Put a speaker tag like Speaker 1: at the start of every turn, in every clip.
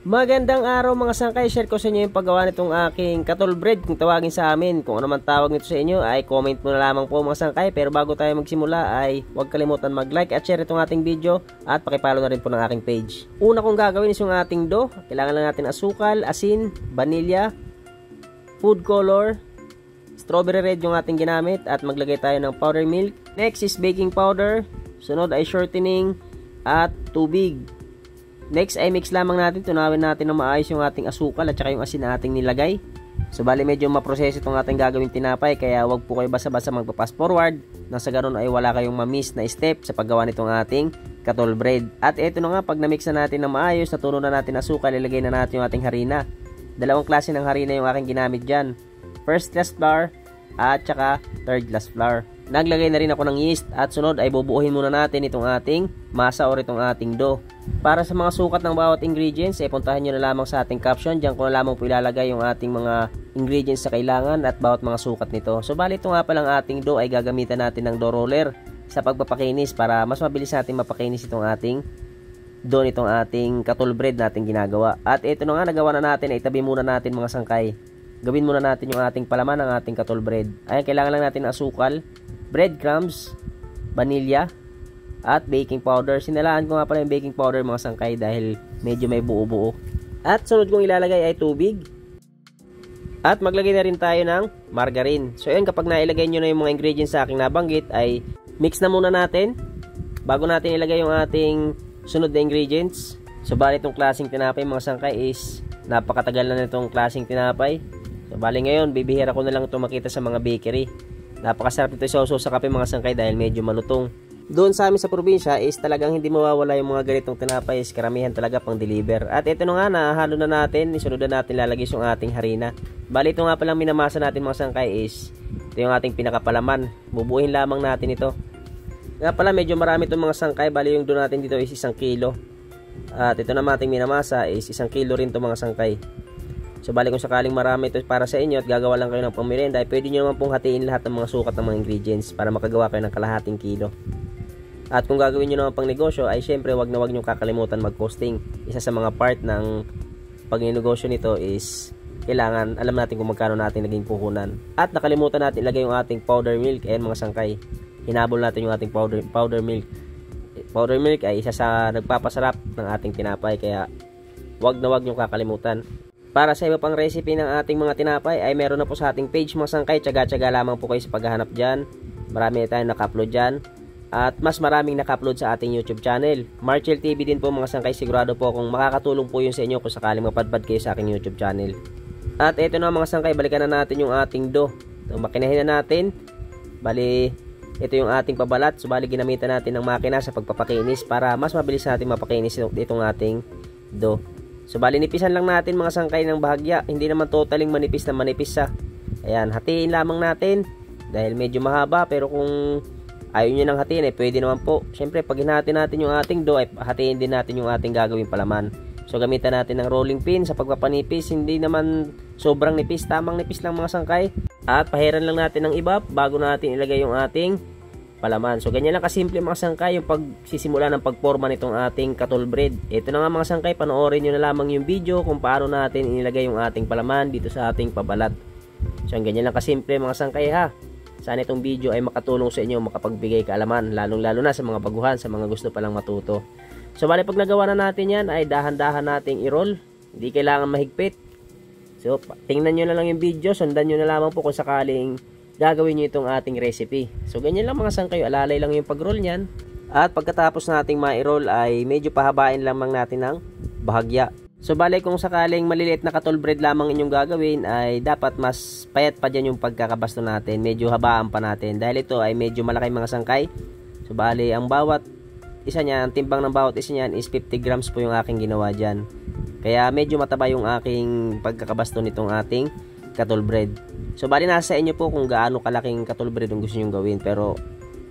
Speaker 1: Magandang araw mga sangkay, share ko sa inyo yung paggawa nitong aking cattle bread kung tawagin sa amin. Kung ano man tawag nito sa inyo ay comment mo na lamang po mga sangkay. Pero bago tayo magsimula ay huwag kalimutan mag-like at share itong ating video at pakipollow na rin po ng aking page. Una kong gagawin is yung ating dough. Kailangan lang natin asukal, asin, vanilya, food color, strawberry red yung ating ginamit at maglagay tayo ng powder milk. Next is baking powder, sunod ay shortening at tubig. Next ay mix lamang natin, tunawin natin na maayos yung ating asukal at saka yung asin na ating nilagay. So bali medyo maproseso itong ating gagawin tinapay, kaya wag po kayo basta-basta magpa-fast forward nang sa ganoon ay wala kayong ma-miss na step sa paggawa nitong ating cattle bread. At eto na nga, pag na-mix na natin na maayos, natuno na natin asukal, ilagay na natin yung ating harina. Dalawang klase ng harina yung aking ginamit dyan, first class flour at saka third class flour. Naglagay na rin ako ng yeast at sunod ay bubuuhin muna natin itong ating masa o itong ating dough. Para sa mga sukat ng bawat ingredients, puntahan nyo na lamang sa ating caption. Diyan ko na lamang po ilalagay yung ating mga ingredients na kailangan at bawat mga sukat nito. So bali ito nga palang ating dough ay gagamitan natin ng dough roller sa pagpapakinis para mas mabilis natin mapakinis itong ating dough nitong ating cattle bread natin ginagawa. At ito na nga, nagawa na natin, itabi muna natin mga sangkay. Gawin muna natin yung ating palaman ng ating cattle bread. Ayan, kailangan lang natin ng asukal, breadcrumbs, vanilya, at baking powder. Sinalaan ko nga pala yung baking powder mga sangkay dahil medyo may buo-buo. At sunod kong ilalagay ay tubig. At maglagay na rin tayo ng margarine. So yun, kapag nailagay nyo na yung mga ingredients sa aking nabanggit ay mix na muna natin bago natin ilagay yung ating sunod na ingredients. So bali itong klaseng tinapay mga sangkay is napakatagal na nitong klaseng tinapay. So bali ngayon bibihira ko na lang ito makita sa mga bakery. Napakasarap ito sausaw sa kape mga sangkay dahil medyo malutong. Doon sa amin sa probinsya is talagang hindi mawawala yung mga ganitong tinapay, is karamihan talaga pang deliver. At ito na nga, nahalo na natin, isunod na natin lalagay yung ating harina. Bali ito nga palang minamasa natin mga sangkay is ito yung ating pinakapalaman. Bubuuhin lamang natin ito. Nga pala medyo marami itong mga sangkay, bali yung doon natin dito is 1 kilo. At ito naman ating minamasa is 1 kilo rin itong mga sangkay. So bali kung sakaling marami ito para sa inyo at gagawa lang kayo ng pangmerienda, ay pwede nyo naman pong hatiin lahat ng mga sukat ng mga ingredients para makagawa kayo ng kalahating kilo. At kung gagawin nyo naman pang negosyo ay syempre wag na wag nyo kakalimutan mag-costing. Isa sa mga part ng pag-negosyo nito is kailangan alam natin kung magkano natin naging puhunan. At nakalimutan natin ilagay yung ating powder milk. Ayan mga sangkay, hinabol natin yung ating powder milk. Powder milk ay isa sa nagpapasarap ng ating tinapay, kaya wag na wag nyo kakalimutan. Para sa iba pang recipe ng ating mga tinapay ay meron na po sa ating page mga sangkay. Tsaga-tsaga lamang po kayo sa paghahanap dyan. Marami na tayong naka-upload dyan. At mas maraming naka-upload sa ating YouTube channel. Marchel TV din po mga sangkay. Sigurado po kung makakatulong po yun sa inyo kung sakaling mapadpad kayo sa aking YouTube channel. At ito na mga sangkay, balikan na natin yung ating dough. So, makinahin na natin. Bali, ito yung ating pabalat. So bali ginamitan natin ng makina sa pagpapakinis para mas mabilis natin mapakinis itong ating dough. So bali nipisan lang natin mga sangkay ng bahagya. Hindi naman totaling manipis na manipis sa. Ayan, hatiin lamang natin dahil medyo mahaba, pero kung ayaw nyo nang hatiin, pwede naman po. Siyempre, pag hinahati natin yung ating dough, ay hatiin din natin yung ating gagawing palaman. So, gamitan natin ng rolling pin sa pagpapanipis. Hindi naman sobrang nipis, tamang nipis lang mga sangkay. At pahiran lang natin ng iba bago natin ilagay yung ating palaman. So, ganyan lang kasimple mga sangkay yung pagsisimula ng pagporma nitong ating cattle bread. Ito na nga mga sangkay, panoorin nyo na lamang yung video kung paano natin inilagay yung ating palaman dito sa ating pabalat. So, ganyan lang kasimple mga sangkay ha. Sana itong video ay makatulong sa inyo, makapagbigay kaalaman, lalong-lalo na sa mga baguhan, sa mga gusto palang matuto. So, bali pag nagawa na natin yan, ay dahan-dahan nating i-roll. Hindi kailangan mahigpit. So, tingnan nyo na lang yung video, sundan nyo na lamang po kung sakaling gagawin nyo itong ating recipe. So, ganyan lang mga sangkay, alalay lang yung pag-roll nyan. At pagkatapos nating ma-roll ay medyo pahabain lamang natin ng bahagya. So bali kung sakaling maliliit na cattle bread lamang inyong gagawin ay dapat mas payat pa dyan yung pagkakabasto natin. Medyo habaan pa natin dahil ito ay medyo malaki mga sangkay. So bali ang bawat isa niyan, ang timbang ng bawat isa niyan is 50 grams po yung aking ginawa dyan. Kaya medyo mataba yung aking pagkakabasto nitong ating cattle bread. So bali nasa inyo po kung gaano kalaking cattle bread yung gusto nyo gawin. Pero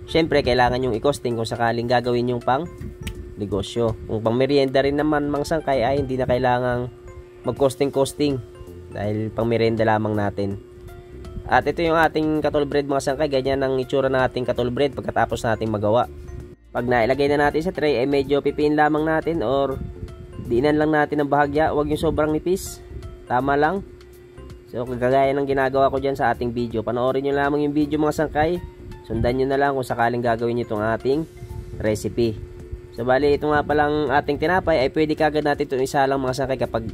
Speaker 1: syempre kailangan yung i-costing kung sakaling gagawin yung pang negosyo. Kung pang merienda rin naman mga sangkay ay hindi na kailangang mag-costing dahil pang merienda lamang natin. At ito yung ating cattle bread mga sangkay. Ganyan ang itsura ng ating cattle bread pagkatapos nating magawa. Pag nailagay na natin sa tray ay medyo pipiin lamang natin or Diinan lang natin ng bahagya, huwag yung sobrang nipis. Tama lang. So kagaya ng ginagawa ko dyan sa ating video. Panoorin nyo lamang yung video mga sangkay. Sundan nyo na lang kung sakaling gagawin nyo itong ating recipe. So bali ito nga palang ating tinapay ay pwede kagad natin itong isa lang mga sangkay kapag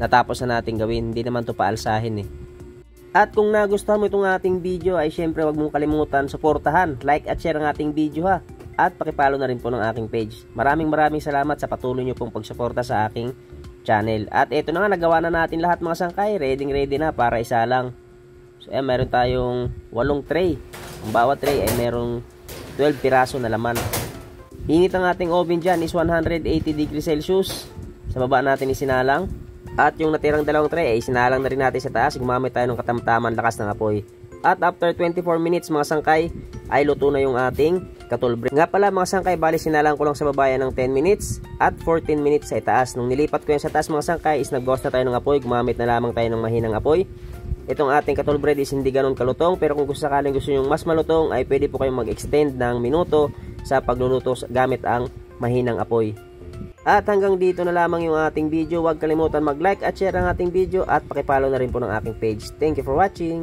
Speaker 1: natapos na natin gawin. Hindi naman ito paalsahin eh. At kung nagustuhan mo itong ating video ay syempre wag mong kalimutan suportahan, like at share ang ating video ha. At pakipollow na rin po ng aking page. Maraming salamat sa patuloy nyo pong pagsuporta sa aking channel. At ito na nga, nagawa na natin lahat mga sangkay. Ready na para isa lang. So ayan, meron tayong 8 tray. Ang bawat tray ay merong 12 piraso na laman. Init ang ating oven dyan is 180 degrees Celsius. Sa baba natin isinalang. At yung natirang 2 tray ay sinalang na rin natin sa taas. Gumamit tayo ng katamtaman lakas ng apoy. At after 24 minutes mga sangkay ay luto na yung ating katol bread. Nga pala mga sangkay, bali sinalang ko lang sa baba ng 10 minutes at 14 minutes sa itaas. Nung nilipat ko yan sa taas mga sangkay is nagbawas na tayo ng apoy. Gumamit na lamang tayo ng mahinang apoy. Itong ating katol bread is hindi ganun kalutong, pero kung gusto sakaling gusto nyo mas malutong ay pwede po kayong mag-extend ng minuto sa pagluluto gamit ang mahinang apoy. At hanggang dito na lamang yung ating video. Huwag kalimutan mag-like at share ang ating video at pakipollow na rin po ng aking page. Thank you for watching.